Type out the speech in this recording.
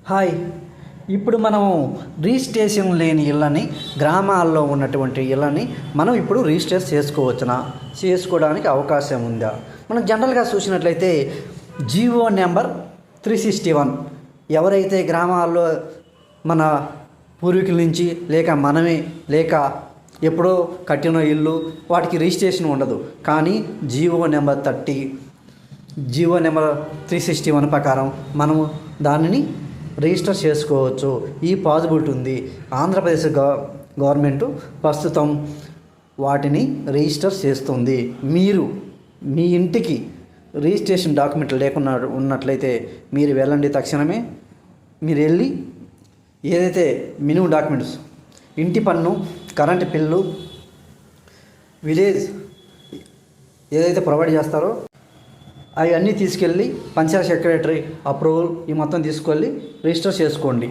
Hi. ఇప్పుడు మనము registration లేని ఇళ్ళని, గ్రామాల్లో ఉన్నటువంటి ఇళ్ళని మనం ఇప్పుడు రిజిస్టర్ చేసుకోవడానికి అవకాశం ఉందా? మనం జనరల్గా చూసినట్లయితే జీవో నెంబర్ 361 ఎవరైతే గ్రామాల్లో మన పూర్వీకుల నుంచి లేక ఎప్పుడో కట్టిన ఇల్లు వాటికి రిజిస్ట్రేషన్ ఉండదు. కానీ జీవో నెంబర్ 361 ప్రకారం మనము దానిని రిజిస్టర్ చేసుకోవచ్చు. ఈ పాసిబిలిటీ ఉంది. ఆంధ్రప్రదేశ్ గవర్నమెంట్ ప్రస్తుతం వాటిని రిజిస్టర్ చేస్తుంది. మీరు మీ ఇంటికి రిజిస్ట్రేషన్ డాక్యుమెంట్లు లేకుండా ఉన్నట్లయితే మీరు వెళ్ళండి. తక్షణమే మీరు వెళ్ళి ఏదైతే మినిమం డాక్యుమెంట్స్, ఇంటి పన్ను, కరెంటు బిల్లు, విలేజ్ ఏదైతే ప్రొవైడ్ చేస్తారో అవన్నీ తీసుకెళ్ళి పంచాయత్ సెక్రటరీ అప్రూవల్ ఈ మొత్తం తీసుకెళ్ళి రిజిస్టర్ చేసుకోండి.